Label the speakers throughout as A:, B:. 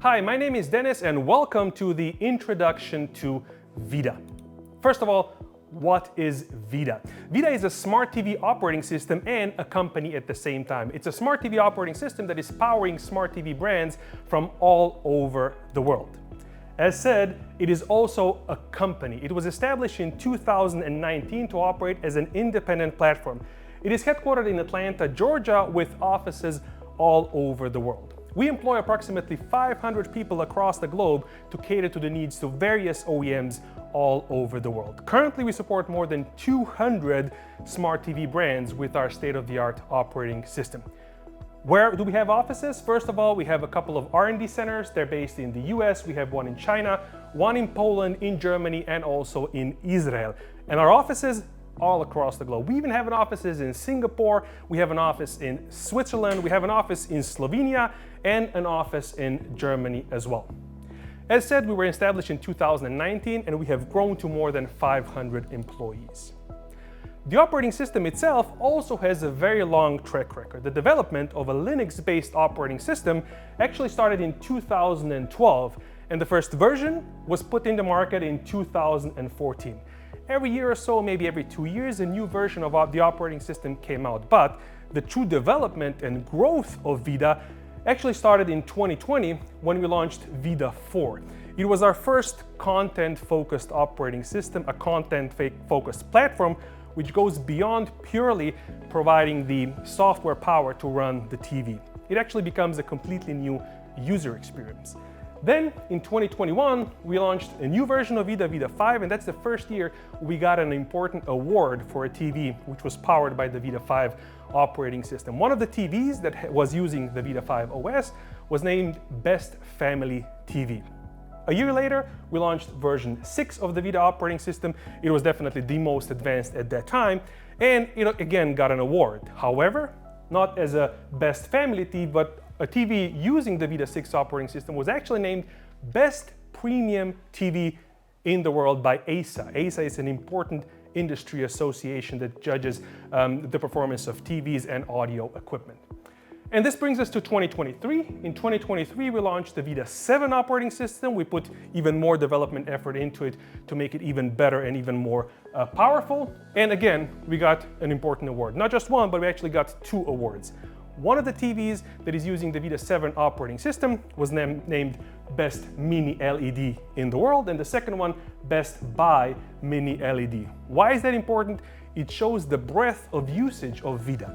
A: Hi, my name is Dennis and welcome to the introduction to VIDAA. First of all, what is VIDAA? VIDAA is a smart TV operating system and a company at the same time. It's a smart TV operating system that is powering smart TV brands from all over the world. As said, it is also a company. It was established in 2019 to operate as an independent platform. It is headquartered in Atlanta, Georgia, with offices all over the world. We employ approximately 500 people across the globe to cater to the needs of various OEMs all over the world. Currently, we support more than 200 smart TV brands with our state-of-the-art operating system. Where do we have offices? First of all, we have a couple of R&D centers. They're based in the US. We have one in China, one in Poland, in Germany, and also in Israel. And our offices all across the globe. We even have an offices in Singapore, we have an office in Switzerland, we have an office in Slovenia, and an office in Germany as well. As said, we were established in 2019 and we have grown to more than 500 employees. The operating system itself also has a very long track record. The development of a Linux-based operating system actually started in 2012, and the first version was put in the market in 2014. Every year or so, maybe every 2 years, a new version of the operating system came out. But the true development and growth of VIDAA actually started in 2020 when we launched VIDAA 4. It was our first content-focused operating system, a content-focused platform, which goes beyond purely providing the software power to run the TV. It actually becomes a completely new user experience. Then in 2021, we launched a new version of VIDAA, VIDAA 5, and that's the first year we got an important award for a TV which was powered by the VIDAA 5 operating system. One of the TVs that was using the VIDAA 5 OS was named Best Family TV. A year later, we launched version 6 of the VIDAA operating system. It was definitely the most advanced at that time, and it again got an award. However, not as a Best Family TV, but a TV using the VIDAA 6 operating system was actually named Best Premium TV in the world by ASA. ASA is an important industry association that judges the performance of TVs and audio equipment. And this brings us to 2023. In 2023, we launched the VIDAA 7 operating system. We put even more development effort into it to make it even better and even more powerful. And again, we got an important award. Not just one, but we actually got 2 awards. One of the TVs that is using the VIDAA 7 operating system was named Best Mini LED in the world, and the second one, Best Buy Mini LED. Why is that important? It shows the breadth of usage of VIDAA.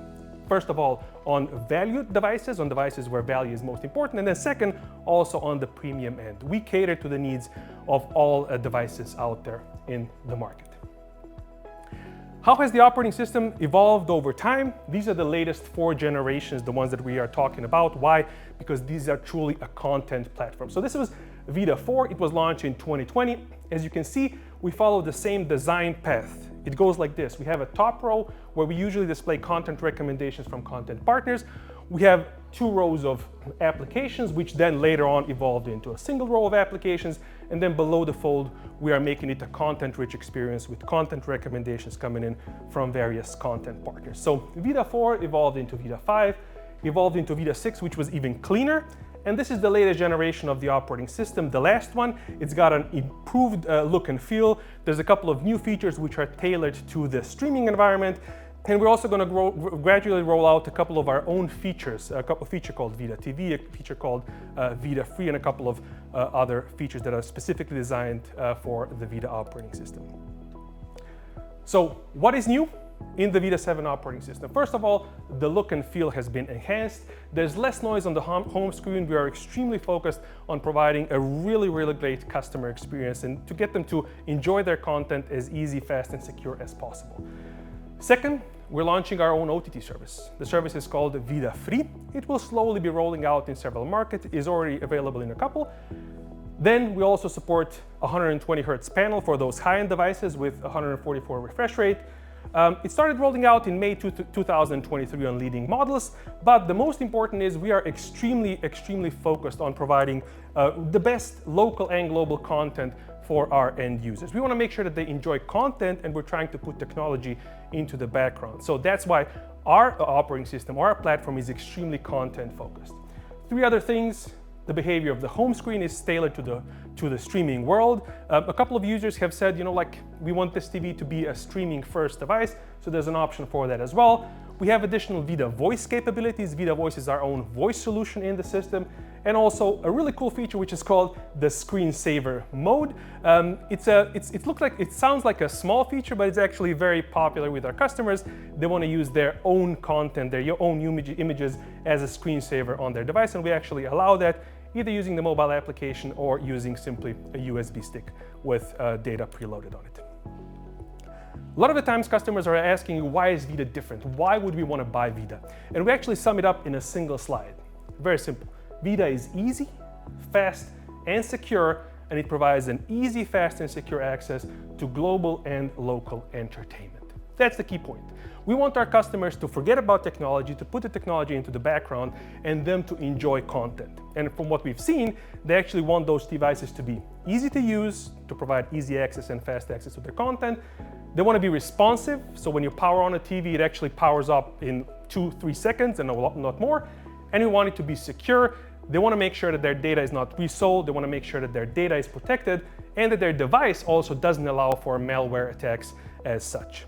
A: First of all, on value devices, on devices where value is most important, and then second, also on the premium end. We cater to the needs of all devices out there in the market. How has the operating system evolved over time? These are the latest 4 generations, the ones that we are talking about. Why? Because these are truly a content platform. So this was VIDAA 4. It was launched in 2020. As you can see, we follow the same design path. It goes like this. We have a top row where we usually display content recommendations from content partners. We have 2 rows of applications, which then later on evolved into a single row of applications. And then below the fold, we are making it a content-rich experience with content recommendations coming in from various content partners. So VIDAA 4 evolved into VIDAA 5, evolved into VIDAA 6, which was even cleaner. And this is the latest generation of the operating system. The last one, it's got an improved look and feel. There's a couple of new features which are tailored to the streaming environment. And we're also going to gradually roll out a couple of our own features, a feature called VIDAA TV, a feature called VIDAA Free, and a couple of other features that are specifically designed for the VIDAA operating system. So what is new in the VIDAA 7 operating system? First of all, the look and feel has been enhanced. There's less noise on the home screen. We are extremely focused on providing a really great customer experience and to get them to enjoy their content as easy, fast, and secure as possible. Second, we're launching our own OTT service. The service is called VIDAA Free. It will slowly be rolling out in several markets. It is already available in a couple. Then we also support 120 Hz panel for those high-end devices with 144 refresh rate. It started rolling out in May 2023 on leading models, but the most important is we are extremely focused on providing the best local and global content for our end users. We want to make sure that they enjoy content, and we're trying to put technology into the background. So that's why our operating system, our platform is extremely content focused. 3 other things: The behavior of the home screen is tailored to the streaming world. A couple of users have said, like, we want this TV to be a streaming first device, so there's an option for that as well. We have additional VIDAA voice capabilities. VIDAA Voice is our own voice solution in the system, and also a really cool feature which is called the screensaver mode. It sounds like a small feature, but it's actually very popular with our customers. They want to use their own content, their own images as a screensaver on their device, and we actually allow that either using the mobile application or using simply a USB stick with data preloaded on it. A lot of the times customers are asking you, why is VIDAA different? Why would we want to buy VIDAA? And we actually sum it up in a single slide. Very simple. VIDAA is easy, fast, and secure, and it provides an easy, fast, and secure access to global and local entertainment. That's the key point. We want our customers to forget about technology, to put the technology into the background, and them to enjoy content. And from what we've seen, they actually want those devices to be easy to use, to provide easy access and fast access to their content. They want to be responsive, so when you power on a TV, it actually powers up in 2-3 seconds and not more. And we want it to be secure. They want to make sure that their data is not resold. They want to make sure that their data is protected and that their device also doesn't allow for malware attacks as such.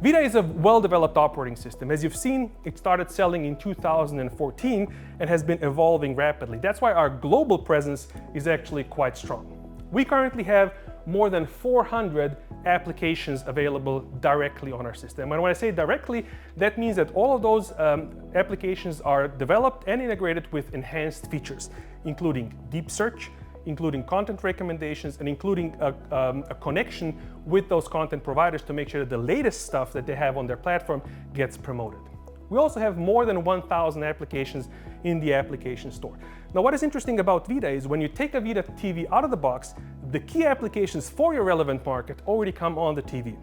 A: VIDAA is a well-developed operating system. As you've seen, it started selling in 2014 and has been evolving rapidly. That's why our global presence is actually quite strong. We currently have more than 400 applications available directly on our system. And when I say directly, that means that all of those applications are developed and integrated with enhanced features, including deep search, including content recommendations, and including a connection with those content providers to make sure that the latest stuff that they have on their platform gets promoted. We also have more than 1,000 applications in the application store. Now, what is interesting about VIDAA is when you take a VIDAA TV out of the box, the key applications for your relevant market already come on the TV.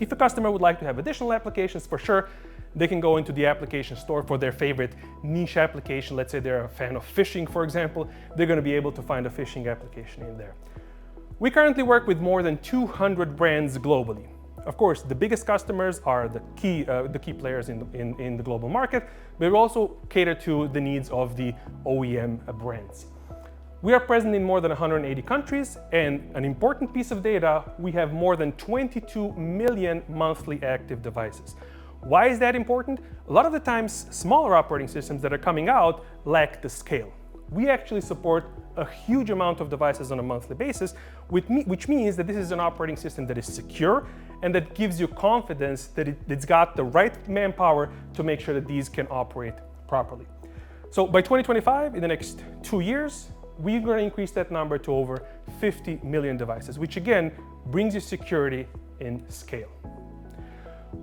A: If a customer would like to have additional applications, for sure, they can go into the application store for their favorite niche application. Let's say they're a fan of fishing, for example, they're going to be able to find a fishing application in there. We currently work with more than 200 brands globally. Of course, the biggest customers are the key players in the global market, but we also cater to the needs of the OEM brands. We are present in more than 180 countries, and an important piece of data, we have more than 22 million monthly active devices. Why is that important? A lot of the times, smaller operating systems that are coming out lack the scale. We actually support a huge amount of devices on a monthly basis, which means that this is an operating system that is secure and that gives you confidence that it's got the right manpower to make sure that these can operate properly. So by 2025, in the next 2 years, we're going to increase that number to over 50 million devices, which again brings you security in scale.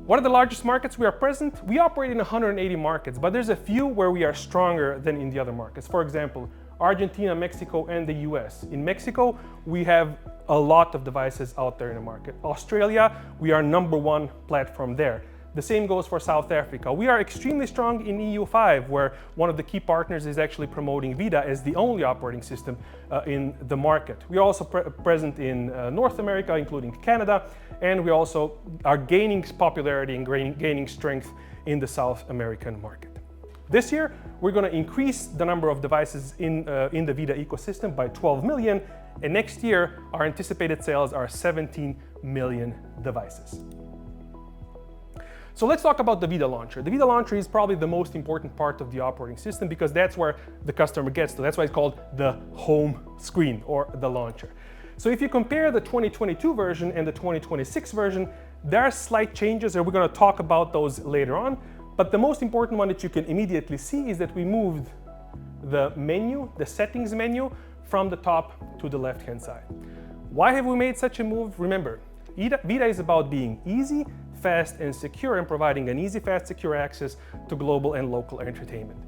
A: What are the largest markets we are present? We operate in 180 markets, but there's a few where we are stronger than in the other markets. For example, Argentina, Mexico, and the US. In Mexico, we have a lot of devices out there in the market. Australia, we are #1 platform there. The same goes for South Africa. We are extremely strong in EU5, where one of the key partners is actually promoting VIDAA as the only operating system in the market. We are also present in North America, including Canada, and we also are gaining popularity and gaining strength in the South American market. This year, we're going to increase the number of devices in the VIDAA ecosystem by 12 million, and next year, our anticipated sales are 17 million devices. So let's talk about the VIDAA launcher. The VIDAA launcher is probably the most important part of the operating system because that's where the customer gets to. That's why it's called the home screen or the launcher. So if you compare the 2022 version and the 2026 version, there are slight changes, and we're going to talk about those later on. But the most important one that you can immediately see is that we moved the menu, the settings menu, from the top to the left-hand side. Why have we made such a move? Remember, VIDAA is about being easy, fast, and secure, and providing an easy, fast, secure access to global and local entertainment.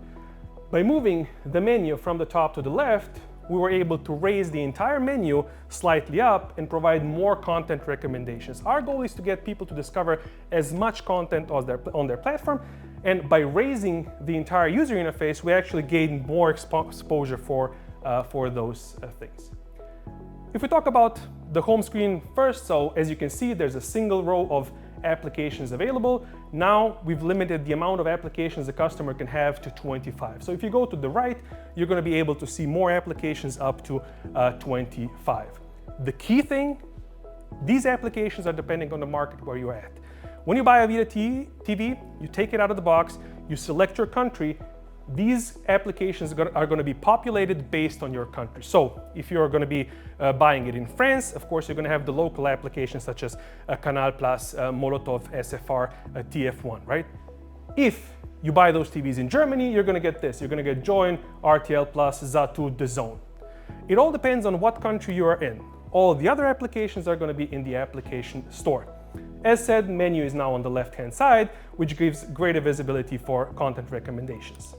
A: By moving the menu from the top to the left, we were able to raise the entire menu slightly up and provide more content recommendations. Our goal is to get people to discover as much content on their platform, and by raising the entire user interface, we actually gain more exposure for those things. If we talk about the home screen first, so as you can see, there's a single row of applications available. Now we've limited the amount of applications the customer can have to 25. So if you go to the right, you're going to be able to see more applications up to 25. The key thing, these applications are depending on the market where you're at. When you buy a VIDAA TV, you take it out of the box, you select your country. These applications are going to be populated based on your country. So if you're going to be buying it in France, of course, you're going to have the local applications such as Canal Plus, Molotov, SFR, TF1, right? If you buy those TVs in Germany, you're going to get this. You're going to get Join, RTL Plus, Zattoo, DAZN. It all depends on what country you are in. All the other applications are going to be in the application store. As said, menu is now on the left-hand side, which gives greater visibility for content recommendations.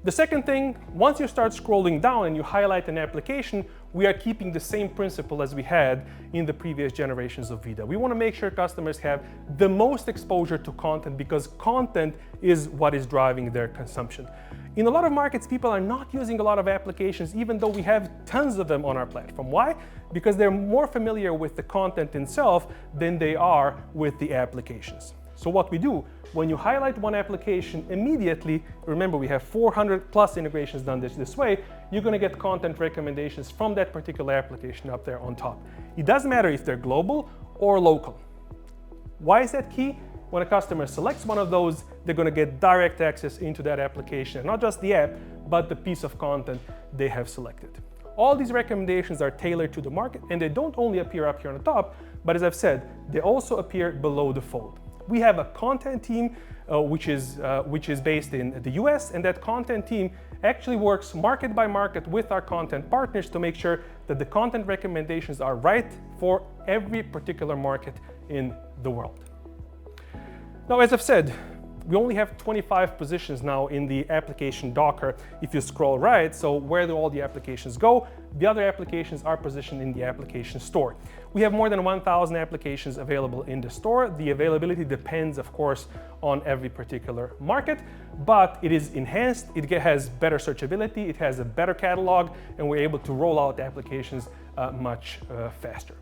A: The second thing, once you start scrolling down and you highlight an application, we are keeping the same principle as we had in the previous generations of VIDAA. We want to make sure customers have the most exposure to content because content is what is driving their consumption. In a lot of markets, people are not using a lot of applications, even though we have tons of them on our platform. Why? Because they're more familiar with the content itself than they are with the applications. So what we do, when you highlight one application immediately, remember we have 400 plus integrations done this way, you're going to get content recommendations from that particular application up there on top. It doesn't matter if they're global or local. Why is that key? When a customer selects one of those, they're going to get direct access into that application, not just the app, but the piece of content they have selected. All these recommendations are tailored to the market, and they don't only appear up here on the top, but as I've said, they also appear below the fold. We have a content team which is based in the US, and that content team actually works market by market with our content partners to make sure that the content recommendations are right for every particular market in the world. Now, as I've said, we only have 25 positions now in the application Docker if you scroll right. So where do all the applications go? The other applications are positioned in the application store. We have more than 1,000 applications available in the store. The availability depends, of course, on every particular market, but it is enhanced. It has better searchability, it has a better catalog, and we're able to roll out applications much faster.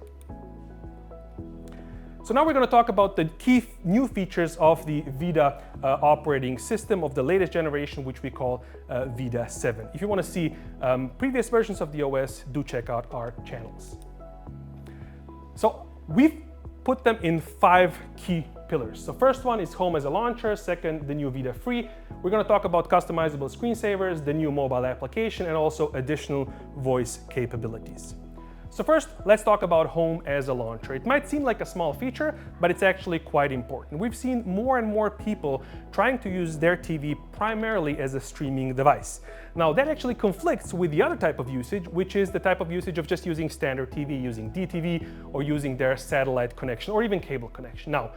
A: So now we're going to talk about the key new features of the VIDAA operating system of the latest generation, which we call VIDAA 7. If you want to see previous versions of the OS, do check out our channels. So we've put them in 5 key pillars. So first one is Home as a launcher. Second, the new VIDAA Free. We're going to talk about customizable screensavers, the new mobile application, and also additional voice capabilities. So first, let's talk about Home as a launcher. It might seem like a small feature, but it's actually quite important. We've seen more and more people trying to use their TV primarily as a streaming device. Now, that actually conflicts with the other type of usage, which is the type of usage of just using standard TV, using DTV, or using their satellite connection, or even cable connection. Now,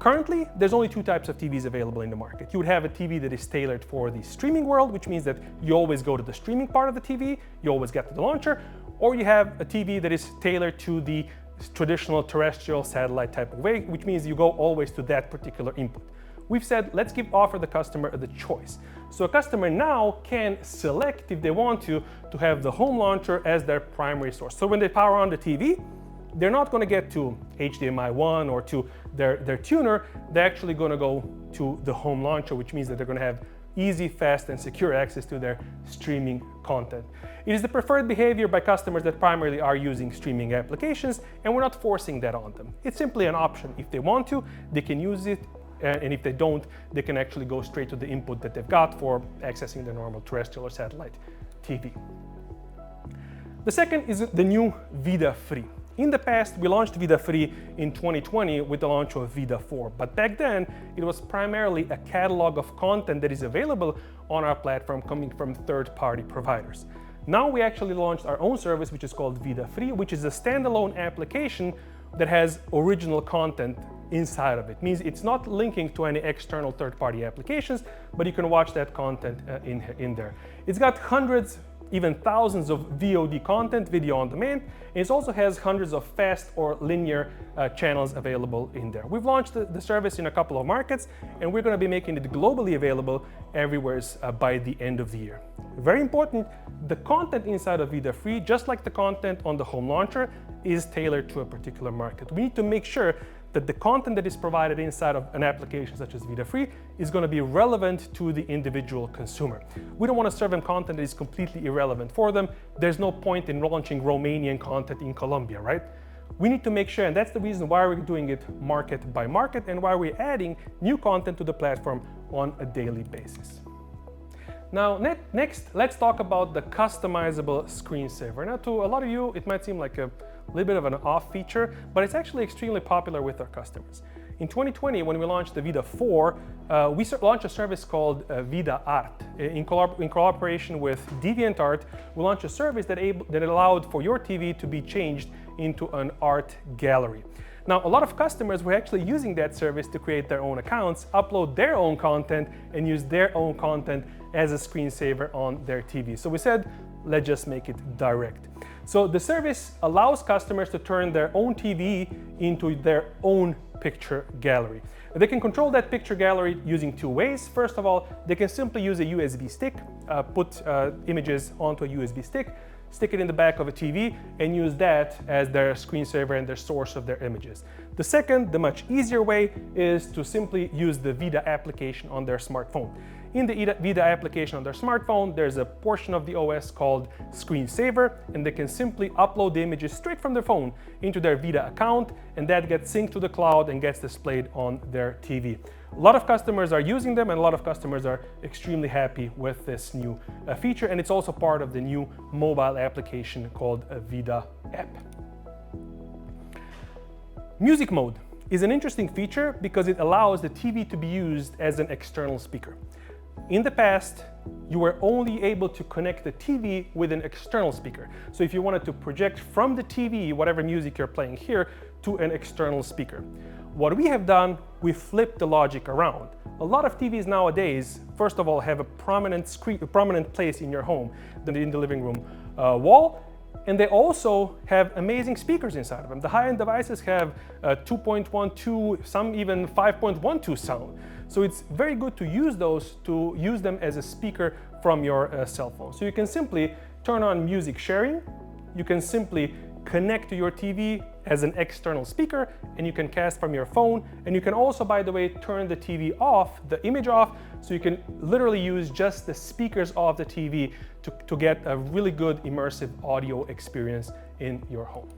A: currently, there's only 2 types of TVs available in the market. You would have a TV that is tailored for the streaming world, which means that you always go to the streaming part of the TV, you always get to the launcher, or you have a TV that is tailored to the traditional terrestrial satellite type of way, which means you go always to that particular input. We've said, let's offer the customer the choice. So a customer now can select, if they want to have the home launcher as their primary source. So when they power on the TV, they're not going to get to HDMI 1 or to their tuner. They're actually going to go to the home launcher, which means that they're going to have easy, fast, and secure access to their streaming content. It is the preferred behavior by customers that primarily are using streaming applications, and we're not forcing that on them. It's simply an option. If they want to, they can use it, and if they don't, they can actually go straight to the input that they've got for accessing their normal terrestrial or satellite TV. The second is the new VIDAA Free. In the past, we launched VIDAA Free in 2020 with the launch of VIDAA 4, but back then it was primarily a catalog of content that is available on our platform coming from third-party providers. Now we actually launched our own service, which is called VIDAA Free, which is a standalone application that has original content inside of it. It means it's not linking to any external third-party applications, but you can watch that content in there. It's got hundreds, even thousands of VOD content, video on demand, and it also has hundreds of fast or linear channels available in there. We've launched the service in a couple of markets, and we're going to be making it globally available everywhere by the end of the year. Very important, the content inside of VIDAA Free, just like the content on the home launcher, is tailored to a particular market. We need to make sure that the content that is provided inside of an application such as VIDAA Free is going to be relevant to the individual consumer. We don't want to serve them content that is completely irrelevant for them. There's no point in launching Romanian content in Colombia, right? We need to make sure, and that's the reason why we're doing it market by market and why we're adding new content to the platform on a daily basis. Now, next, let's talk about the customizable screensaver. Now, to a lot of you, it might seem like a little bit of an off feature, but it's actually extremely popular with our customers. In 2020, when we launched the VIDAA 4, we launched a service called VIDAA Art. In collaboration with DeviantArt, we launched a service that allowed for your TV to be changed into an art gallery. Now, a lot of customers were actually using that service to create their own accounts, upload their own content, and use their own content as a screensaver on their TV. So we said, let's just make it direct. So the service allows customers to turn their own TV into their own picture gallery. They can control that picture gallery using two ways. First of all, they can simply use a USB stick, put images onto a USB stick, stick it in the back of a TV, and use that as their screensaver and their source of their images. The second, the much easier way, is to simply use the VIDAA application on their smartphone. In the VIDAA application on their smartphone, there's a portion of the OS called Screensaver, and they can simply upload the images straight from their phone into their VIDAA account, and that gets synced to the cloud and gets displayed on their TV. A lot of customers are using them, and a lot of customers are extremely happy with this new feature, and it's also part of the new mobile application called a VIDAA app. Music mode is an interesting feature because it allows the TV to be used as an external speaker. In the past, you were only able to connect the TV with an external speaker. So if you wanted to project from the TV whatever music you're playing here to an external speaker. What we have done, we flipped the logic around. A lot of TVs nowadays, first of all, have a prominent place in your home, in the living room wall, and they also have amazing speakers inside of them. The high-end devices have 2.12, some even 5.12 sound. So it's very good to use them as a speaker from your cell phone. So you can simply turn on music sharing, you can simply connect to your TV as an external speaker, and you can cast from your phone. And you can also, by the way, turn the TV off, the image off, so you can literally use just the speakers of the TV to get a really good immersive audio experience in your home.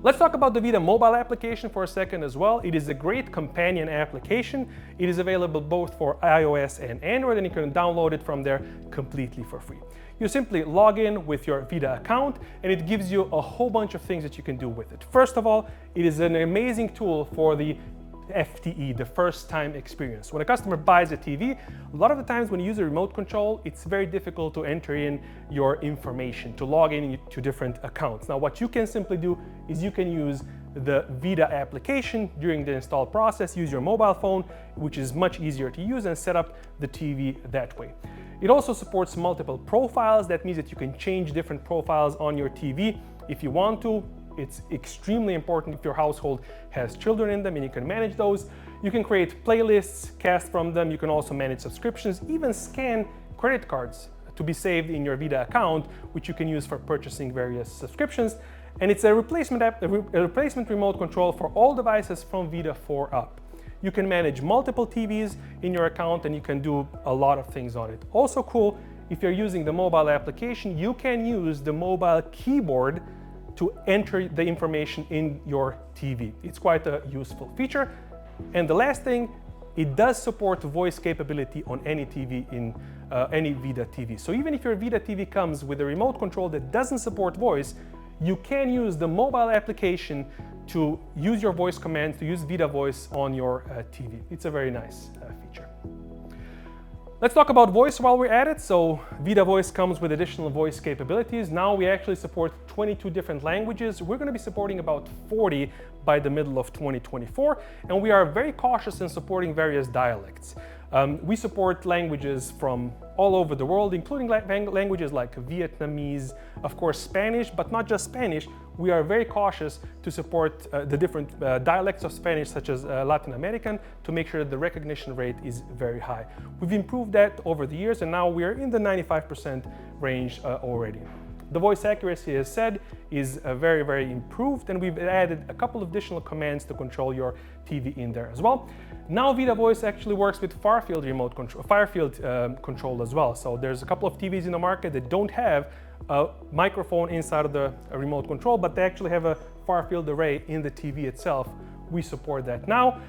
A: Let's talk about the VIDAA mobile application for a second as well. It is a great companion application. It is available both for iOS and Android, and you can download it from there completely for free. You simply log in with your VIDAA account, and it gives you a whole bunch of things that you can do with it. First of all, it is an amazing tool for the FTE, the first time experience. When a customer buys a TV, a lot of the times when you use a remote control, it's very difficult to enter in your information, to log in to different accounts. Now, what you can simply do is you can use the VIDAA application during the install process, use your mobile phone, which is much easier to use, and set up the TV that way. It also supports multiple profiles. That means that you can change different profiles on your TV if you want to. It's extremely important if your household has children in them, and you can manage those. You can create playlists, cast from them. You can also manage subscriptions, even scan credit cards to be saved in your VIDAA account, which you can use for purchasing various subscriptions. And it's a replacement remote control for all devices from VIDAA 4 up. You can manage multiple TVs in your account, and you can do a lot of things on it. Also cool, if you're using the mobile application, you can use the mobile keyboard to enter the information in your TV. It's quite a useful feature. And the last thing, it does support voice capability on any TV in any VIDAA TV. So even if your VIDAA TV comes with a remote control that doesn't support voice, you can use the mobile application to use your voice commands, to use VIDAA voice on your TV. It's a very nice feature. Let's talk about voice while we're at it. So VIDAA voice comes with additional voice capabilities. Now we actually support 22 different languages. We're going to be supporting about 40 by the middle of 2024, and we are very cautious in supporting various dialects. We support languages from all over the world, including languages like Vietnamese, of course Spanish, but not just Spanish. We are very cautious to support the different dialects of Spanish, such as Latin American, to make sure that the recognition rate is very high. We've improved that over the years, and now we're in the 95% range already. The voice accuracy, as said, is very, very improved, and we've added a couple of additional commands to control your TV in there as well. Now VIDAA Voice actually works with far-field remote control, control as well. So there's a couple of TVs in the market that don't have a microphone inside of the remote control, but they actually have a far-field array in the TV itself. We support that now.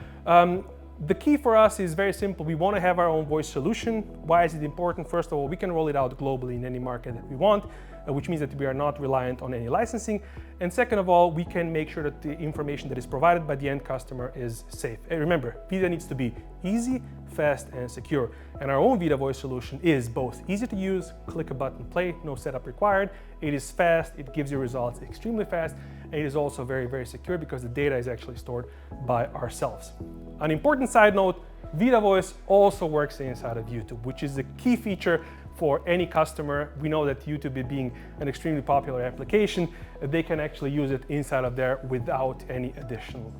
A: The key for us is very simple. We want to have our own voice solution. Why is it important? First of all, we can roll it out globally in any market that we want, which means that we are not reliant on any licensing. And second of all, we can make sure that the information that is provided by the end customer is safe. And remember, VIDAA needs to be easy, fast, and secure. And our own VIDAA voice solution is both easy to use, click a button, play, no setup required. It is fast, it gives you results extremely fast, and it is also very, very secure because the data is actually stored by ourselves. An important side note, VIDAA Voice also works inside of YouTube, which is a key feature for any customer. We know that YouTube being an extremely popular application, they can actually use it inside of there without any additional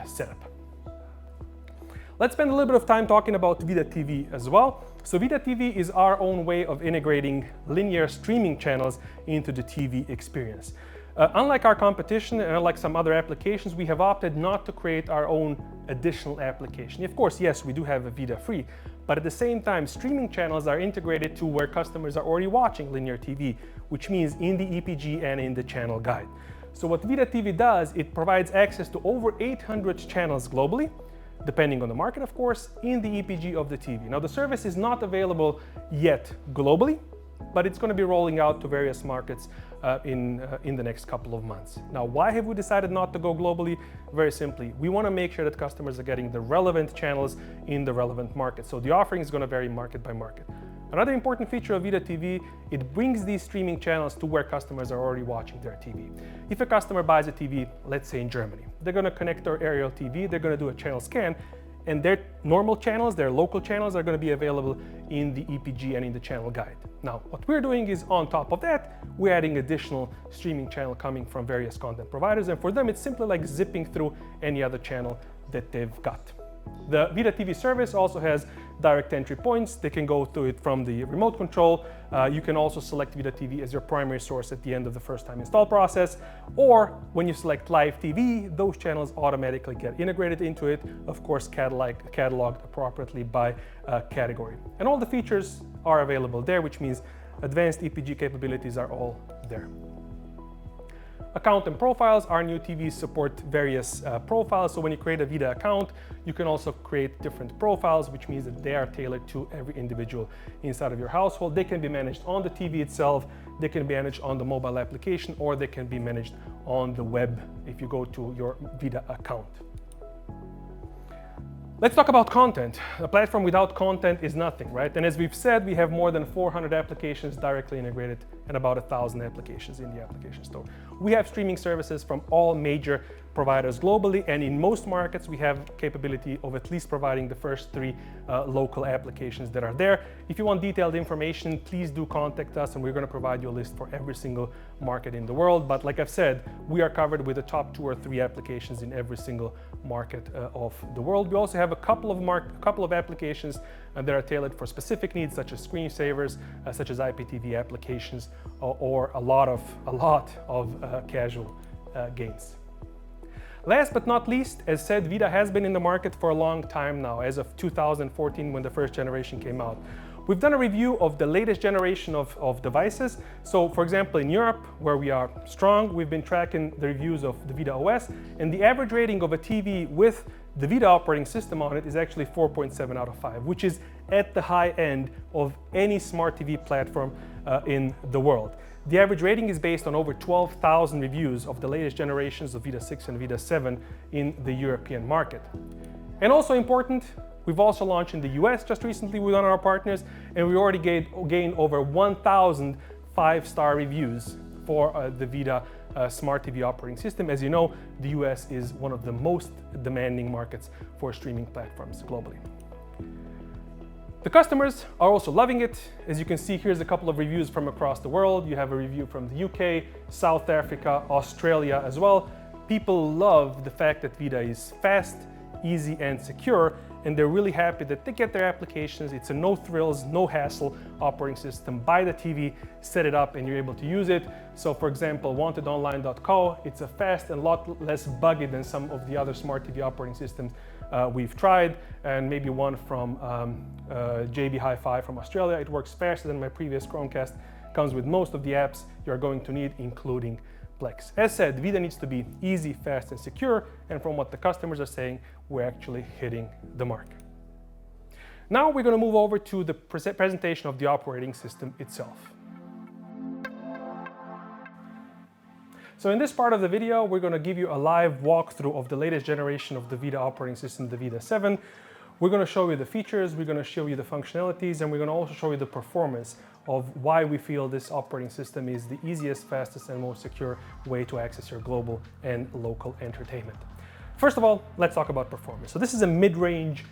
A: setup. Let's spend a little bit of time talking about VIDAA TV as well. So VIDAA TV is our own way of integrating linear streaming channels into the TV experience. Unlike our competition and unlike some other applications, we have opted not to create our own additional application. Of course, yes, we do have a VIDAA Free, but at the same time, streaming channels are integrated to where customers are already watching linear TV, which means in the EPG and in the channel guide. So what VIDAA TV does, it provides access to over 800 channels globally, depending on the market, of course, in the EPG of the TV. Now, the service is not available yet globally, but it's going to be rolling out to various markets in the next couple of months. Now, why have we decided not to go globally? Very simply, we want to make sure that customers are getting the relevant channels in the relevant market. So the offering is going to vary market by market. Another important feature of VIDAA TV, it brings these streaming channels to where customers are already watching their TV. If a customer buys a TV, let's say in Germany, they're going to connect their aerial TV, they're going to do a channel scan, and their normal channels, their local channels are going to be available in the EPG and in the channel guide. Now, what we're doing is on top of that, we're adding additional streaming channel coming from various content providers, and for them, it's simply like zipping through any other channel that they've got. The VIDAA TV service also has direct entry points. They can go through it from the remote control. You can also select VIDAA TV as your primary source at the end of the first time install process. Or when you select live TV, those channels automatically get integrated into it, of course cataloged appropriately by category. And all the features are available there, which means advanced EPG capabilities are all there. Account and profiles. Our new TVs support various profiles. So when you create a VIDAA account, you can also create different profiles, which means that they are tailored to every individual inside of your household. They can be managed on the TV itself, they can be managed on the mobile application, or they can be managed on the web if you go to your VIDAA account. Let's talk about content. A platform without content is nothing, right? And as we've said, we have more than 400 applications directly integrated and about 1,000 applications in the application store. We have streaming services from all major providers globally, and in most markets we have capability of at least providing the first 3 local applications that are there. If you want detailed information, please do contact us and we're going to provide you a list for every single market in the world. But like I've said, we are covered with the top 2 or 3 applications in every single market of the world. We also have a couple of applications that are tailored for specific needs, such as screensavers, such as IPTV applications, or a lot of casual games. Last but not least, as said, VIDAA has been in the market for a long time now, as of 2014 when the first generation came out. We've done a review of the latest generation of devices. So for example, in Europe, where we are strong, we've been tracking the reviews of the VIDAA OS, and the average rating of a TV with the VIDAA operating system on it is actually 4.7 out of 5, which is at the high end of any smart TV platform in the world. The average rating is based on over 12,000 reviews of the latest generations of VIDAA 6 and VIDAA 7 in the European market. And also important, we've also launched in the US just recently with one of our partners, and we already gained over 1,000 5-star reviews for the VIDAA smart TV operating system. As you know, the US is one of the most demanding markets for streaming platforms globally. The customers are also loving it. As you can see, here's a couple of reviews from across the world. You have a review from the UK, South Africa, Australia as well. People love the fact that VIDAA is fast, easy, and secure, and they're really happy that they get their applications. It's a no thrills, no hassle operating system. Buy the TV, set it up, and you're able to use it. So for example, wantedonline.co, it's a fast and a lot less buggy than some of the other smart TV operating systems we've tried, and maybe one from JB Hi-Fi from Australia. It works faster than my previous Chromecast, comes with most of the apps you're going to need, including Plex. As said, VIDAA needs to be easy, fast, and secure, and from what the customers are saying, we're actually hitting the mark. Now we're going to move over to the presentation of the operating system itself. So in this part of the video, we're going to give you a live walkthrough of the latest generation of the VIDAA operating system, the VIDAA 7. We're going to show you the features, we're going to show you the functionalities, and we're going to also show you the performance of why we feel this operating system is the easiest, fastest, and most secure way to access your global and local entertainment. First of all, let's talk about performance. So this is a mid-range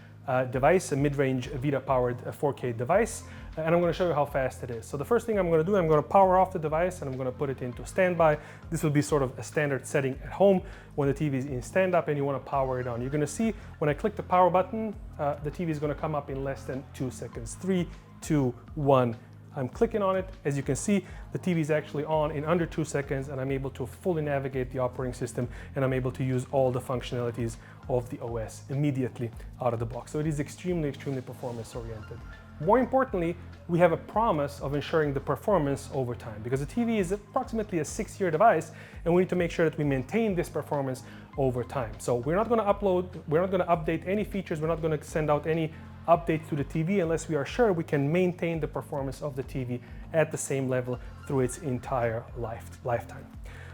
A: device, a mid-range VIDAA-powered 4K device, and I'm going to show you how fast it is. So the first thing I'm going to do, I'm going to power off the device and I'm going to put it into standby. This will be sort of a standard setting at home when the TV is in stand-up and you want to power it on. You're going to see when I click the power button, the TV is going to come up in less than 2 seconds. 3, 2, 1. I'm clicking on it. As you can see, the TV is actually on in under 2 seconds, and I'm able to fully navigate the operating system, and I'm able to use all the functionalities of the OS immediately out of the box. So it is extremely, extremely performance oriented. More importantly, we have a promise of ensuring the performance over time, because the TV is approximately a 6-year device, and we need to make sure that we maintain this performance over time. So we're not going to update any features, we're not going to send out any updates to the TV unless we are sure we can maintain the performance of the TV at the same level through its entire lifetime.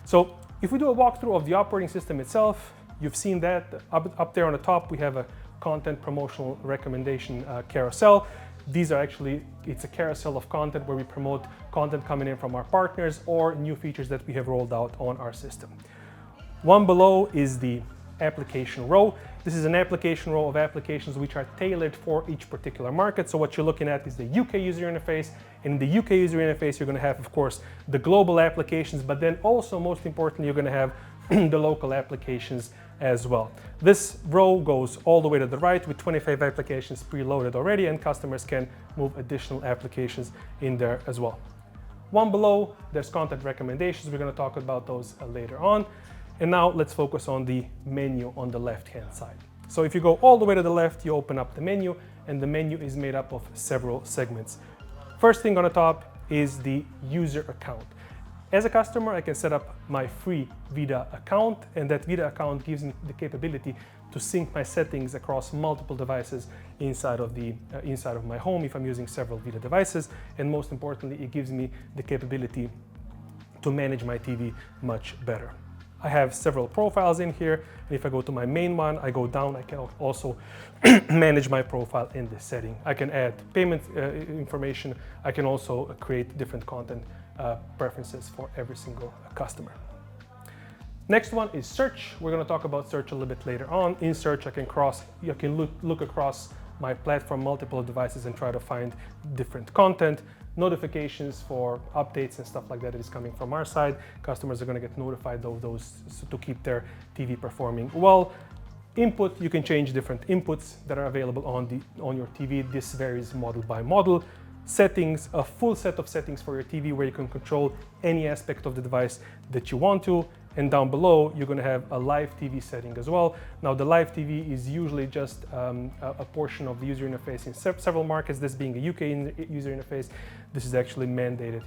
A: So if we do a walkthrough of the operating system itself, you've seen that up there on the top, we have a content promotional recommendation carousel. These are actually, it's a carousel of content where we promote content coming in from our partners or new features that we have rolled out on our system. One below is the application row. This is an application row of applications which are tailored for each particular market. So what you're looking at is the UK user interface. In the UK user interface, you're going to have, of course, the global applications, but then also, most importantly, you're going to have the local applications as well. This row goes all the way to the right with 25 applications preloaded already, and customers can move additional applications in there as well. One below, there's content recommendations. We're going to talk about those later on. And now let's focus on the menu on the left-hand side. So if you go all the way to the left, you open up the menu, and the menu is made up of several segments. First thing on the top is the user account. As a customer, I can set up my free VIDAA account, and that VIDAA account gives me the capability to sync my settings across multiple devices inside of my home if I'm using several VIDAA devices, and most importantly, it gives me the capability to manage my TV much better. I have several profiles in here, and if I go to my main one, I go down, I can also manage my profile in this setting. I can add payment information. I can also create different content preferences for every single customer. Next one is search. We're going to talk about search a little bit later on. In search, I can look across my platform, multiple devices, and try to find different content. Notifications for updates and stuff like that is coming from our side. Customers are going to get notified of those to keep their TV performing well. Input, you can change different inputs that are available on your TV. This varies model by model. Settings, a full set of settings for your TV where you can control any aspect of the device that you want to. And down below, you're going to have a live TV setting as well. Now, the live TV is usually just a portion of the user interface in several markets. This being a UK user interface, this is actually mandated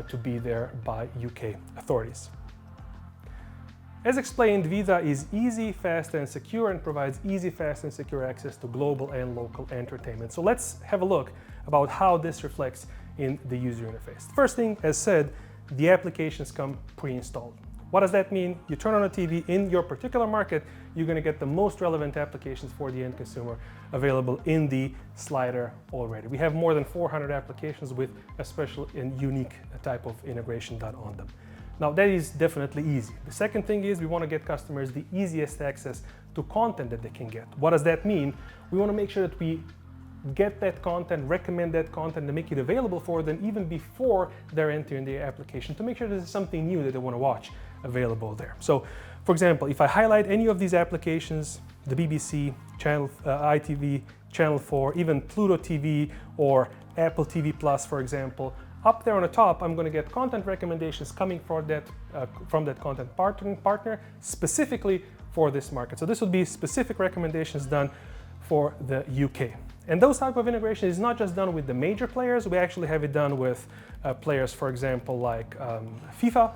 A: to be there by UK authorities. As explained, VIDAA is easy, fast, and secure, and provides easy, fast, and secure access to global and local entertainment. So let's have a look about how this reflects in the user interface. First thing, as said, the applications come pre-installed. What does that mean? You turn on a TV in your particular market, you're going to get the most relevant applications for the end consumer available in the slider already. We have more than 400 applications with a special and unique type of integration done on them. Now, that is definitely easy. The second thing is we want to get customers the easiest access to content that they can get. What does that mean? We want to make sure that we get that content, recommend that content, and make it available for them even before they're entering the application, to make sure there's something new that they want to watch available there. So, for example, if I highlight any of these applications, the BBC, channel, ITV, Channel 4, even Pluto TV or Apple TV Plus, for example. Up there on the top, I'm going to get content recommendations coming from that content partner specifically for this market. So this would be specific recommendations done for the UK. And those type of integration is not just done with the major players, we actually have it done with players, for example, like FIFA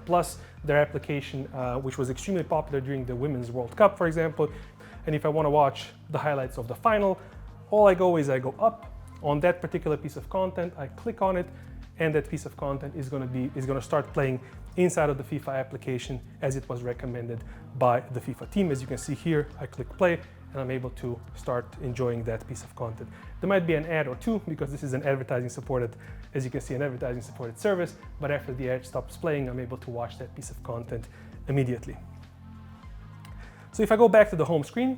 A: Plus, their application, which was extremely popular during the Women's World Cup, for example. And if I want to watch the highlights of the final, all I go is I go up on that particular piece of content, I click on it, and that piece of content is going to start playing inside of the FIFA application as it was recommended by the FIFA team. As you can see here, I click play and I'm able to start enjoying that piece of content. There might be an ad or two because this is an advertising supported, as you can see, an advertising supported service, but after the ad stops playing, I'm able to watch that piece of content immediately. So if I go back to the home screen,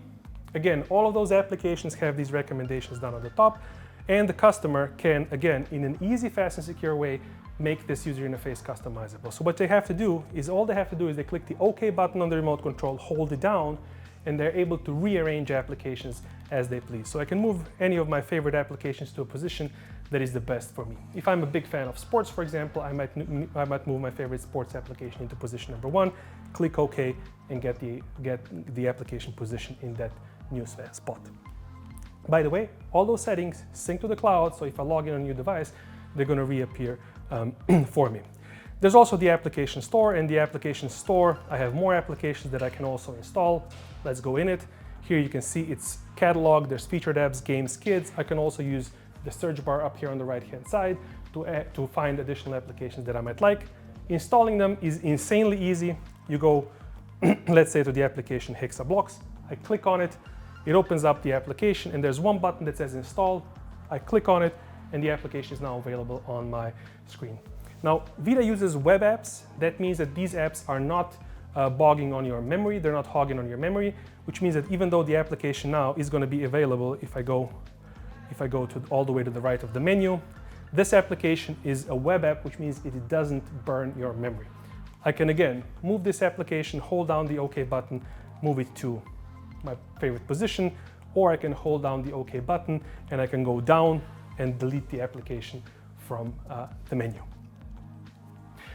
A: again, all of those applications have these recommendations down on the top, and the customer can, again, in an easy, fast, and secure way, make this user interface customizable. So what they have to do is, they click the OK button on the remote control, hold it down, and they're able to rearrange applications as they please. So I can move any of my favorite applications to a position that is the best for me. If I'm a big fan of sports, for example, I might move my favorite sports application into position number 1, click OK, and get the application position in that new spot. By the way, all those settings sync to the cloud, so if I log in on a new device, they're going to reappear for me. There's also the application store. In the application store, I have more applications that I can also install. Let's go in it. Here you can see it's catalog, there's featured apps, games, kids. I can also use the search bar up here on the right-hand side to find additional applications that I might like. Installing them is insanely easy. You go, let's say, to the application Hexablocks. I click on it, it opens up the application, and there's one button that says install. I click on it, and the application is now available on my screen. Now, VIDAA uses web apps. That means that these apps are not bogging on your memory, they're not hogging on your memory, which means that even though the application now is going to be available, if I go to all the way to the right of the menu, this application is a web app, which means it doesn't burn your memory. I can again move this application, hold down the OK button, move it to my favorite position, or I can hold down the OK button and I can go down and delete the application from the menu.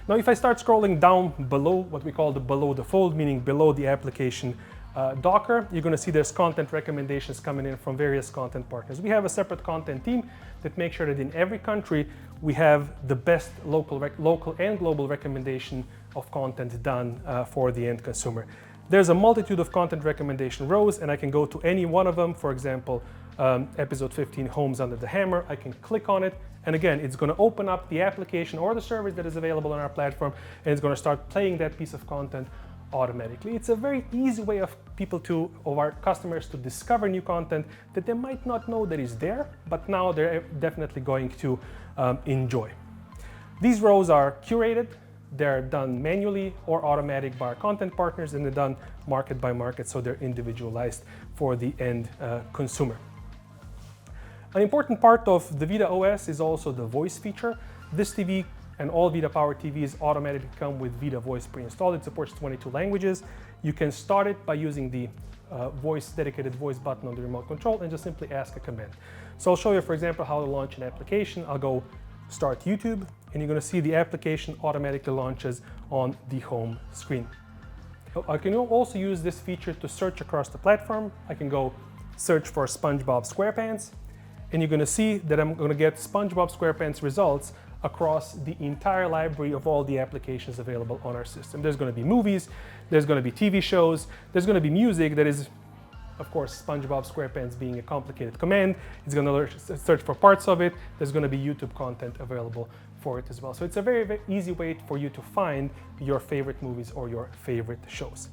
A: Now, if I start scrolling down below, what we call the below the fold, meaning below the application Docker, you're going to see there's content recommendations coming in from various content partners. We have a separate content team that makes sure that in every country we have the best local and global recommendation of content done for the end consumer. There's a multitude of content recommendation rows, and I can go to any one of them. For example, episode 15, Homes Under the Hammer. I can click on it, and again, it's going to open up the application or the service that is available on our platform, and it's going to start playing that piece of content automatically. It's a very easy way of our customers to discover new content that they might not know that is there, but now they're definitely going to enjoy. These rows are curated. They're done manually or automatic by our content partners, and they're done market by market, so they're individualized for the end consumer. An important part of the VIDAA OS is also the voice feature. This TV and all VIDAA powered TVs automatically come with VIDAA Voice pre-installed. It supports 22 languages. You can start it by using the dedicated voice button on the remote control and just simply ask a command. So I'll show you, for example, how to launch an application. I'll go start YouTube, and you're going to see the application automatically launches on the home screen. I can also use this feature to search across the platform. I can go search for SpongeBob SquarePants, and you're going to see that I'm going to get SpongeBob SquarePants results across the entire library of all the applications available on our system. There's going to be movies, there's going to be TV shows, there's going to be music that is, of course, SpongeBob SquarePants being a complicated command. It's going to search for parts of it. There's going to be YouTube content available for it as well. So it's a very, very easy way for you to find your favorite movies or your favorite shows.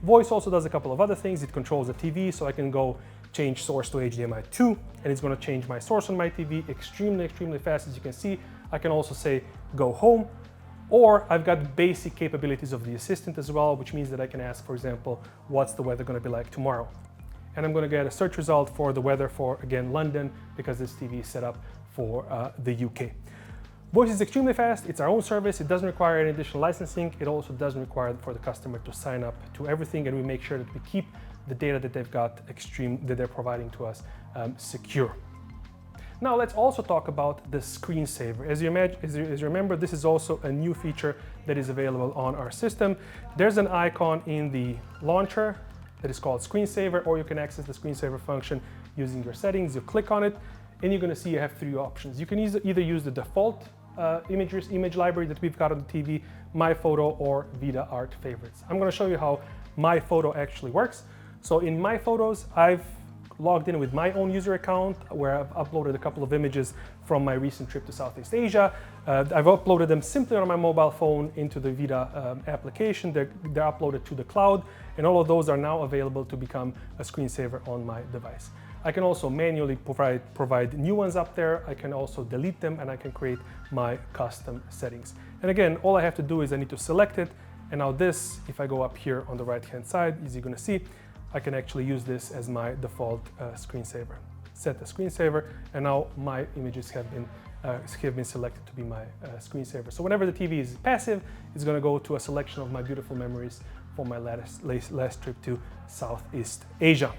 A: Voice also does a couple of other things. It controls the TV, so I can go change source to HDMI 2, and it's going to change my source on my TV extremely, extremely fast. As you can see, I can also say go home, or I've got basic capabilities of the assistant as well, which means that I can ask, for example, what's the weather going to be like tomorrow? And I'm going to get a search result for the weather for, again, London, because this TV is set up for the UK. Voice is extremely fast. It's our own service. It doesn't require any additional licensing. It also doesn't require for the customer to sign up to everything, and we make sure that we keep the data that they've got that they're providing to us secure. Now let's also talk about the screensaver. As you remember, this is also a new feature that is available on our system. There's an icon in the launcher that is called screensaver, or you can access the screensaver function using your settings. You click on it and you're going to see you have three options. You can either use the default image library that we've got on the TV, My Photo, or VIDAA Art Favorites. I'm going to show you how My Photo actually works. So in My Photos, I've logged in with my own user account where I've uploaded a couple of images from my recent trip to Southeast Asia. I've uploaded them simply on my mobile phone into the VIDAA application. They're uploaded to the cloud, and all of those are now available to become a screensaver on my device. I can also manually provide new ones up there. I can also delete them, and I can create my custom settings. And again, all I have to do is I need to select it. And now this, if I go up here on the right-hand side, as you're gonna see, I can actually use this as my default screensaver. Set the screensaver, and now my images have been selected to be my screensaver. So whenever the TV is passive, it's going to go to a selection of my beautiful memories from my last trip to Southeast Asia.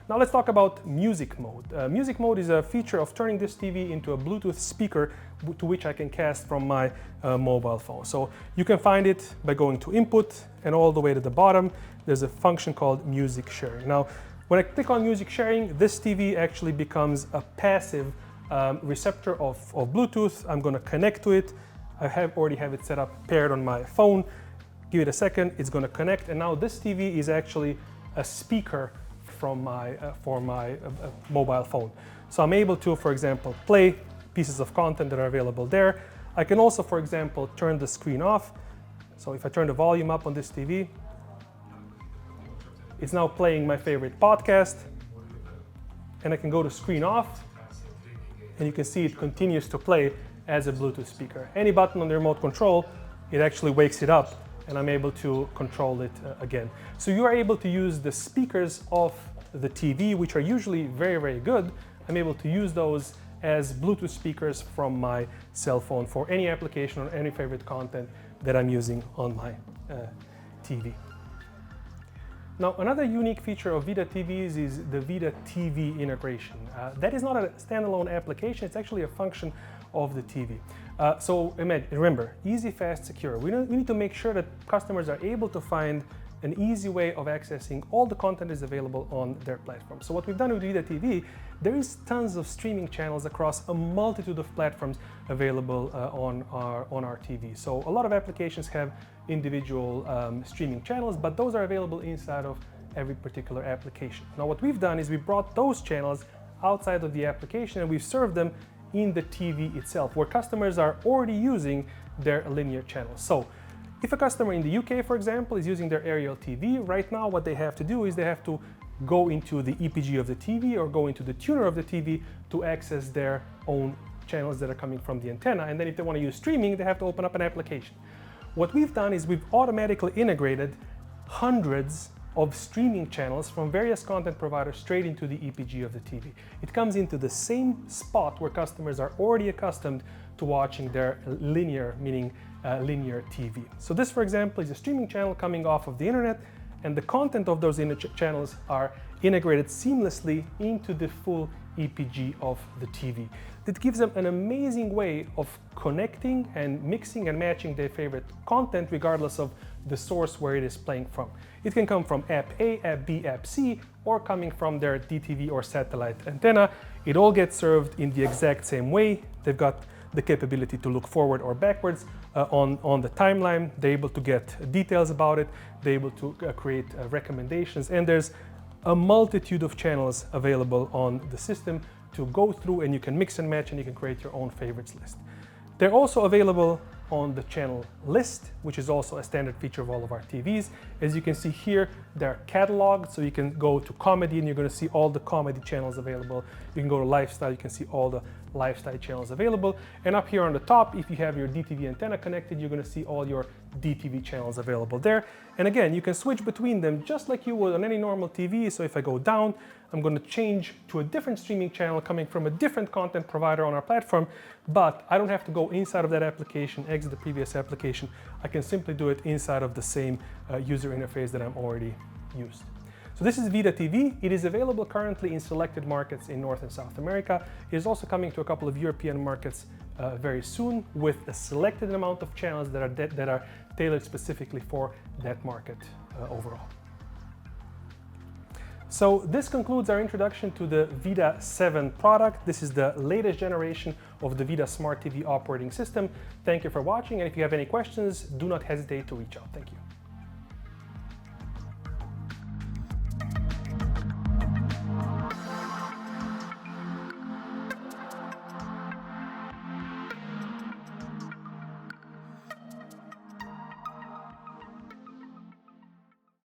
A: Now let's talk about music mode. Music mode is a feature of turning this TV into a Bluetooth speaker to which I can cast from my mobile phone. So you can find it by going to input, and all the way to the bottom there's a function called music sharing. Now when I click on music sharing, this TV actually becomes a passive receptor of Bluetooth. I'm going to connect to it. I already have it set up paired on my phone. Give it a second, it's going to connect, and now this TV is actually a speaker for my mobile phone. So I'm able to, for example, play pieces of content that are available there. I can also, for example, turn the screen off. So if I turn the volume up on this TV, it's now playing my favorite podcast, and I can go to screen off, and you can see it continues to play as a Bluetooth speaker. Any button on the remote control, it actually wakes it up, and I'm able to control it again. So you are able to use the speakers of the TV, which are usually very, very good. I'm able to use those as Bluetooth speakers from my cell phone for any application or any favorite content that I'm using on my TV. Now, another unique feature of VIDAA TVs is the VIDAA TV integration. That is not a standalone application, it's actually a function of the TV. So remember, easy, fast, secure. We need to make sure that customers are able to find an easy way of accessing all the content that is available on their platform. So what we've done with VIDAA TV, there is tons of streaming channels across a multitude of platforms available on our TV. So a lot of applications have individual streaming channels, but those are available inside of every particular application. Now what we've done is we brought those channels outside of the application, and we've served them in the TV itself, where customers are already using their linear channels. So if a customer in the UK, for example, is using their aerial TV, right now what they have to do is they have to go into the EPG of the TV or go into the tuner of the TV to access their own channels that are coming from the antenna. And then if they want to use streaming, they have to open up an application. What we've done is we've automatically integrated hundreds of streaming channels from various content providers straight into the EPG of the TV. It comes into the same spot where customers are already accustomed to watching their linear, meaning linear TV. So this, for example, is a streaming channel coming off of the internet, and the content of those channels are integrated seamlessly into the full EPG of the TV. That gives them an amazing way of connecting and mixing and matching their favorite content regardless of the source where it is playing from. It can come from app A, app B, app C, or coming from their DTV or satellite antenna. It all gets served in the exact same way. They've got the capability to look forward or backwards on the timeline. They're able to get details about it. They're able to create recommendations, and there's a multitude of channels available on the system to go through, and you can mix and match, and you can create your own favorites list. They're also available on the channel list, which is also a standard feature of all of our TVs. As you can see here, they're cataloged, so you can go to comedy and you're going to see all the comedy channels available. You can go to lifestyle, you can see all the lifestyle channels available. And up here on the top, if you have your DTV antenna connected, you're going to see all your DTV channels available there. And again, you can switch between them just like you would on any normal TV. So if I go down, I'm going to change to a different streaming channel coming from a different content provider on our platform, but I don't have to go inside of that application, exit the previous application. I can simply do it inside of the same user interface that I'm already used. So So this is VIDAA TV. It is available currently in selected markets in North and South America. It is also coming to a couple of European markets very soon, with a selected amount of channels that are tailored specifically for that market overall. So this concludes our introduction to the VIDAA 7 product. This is the latest generation of the VIDAA Smart TV operating system. Thank you for watching, and if you have any questions, do not hesitate to reach out. Thank you.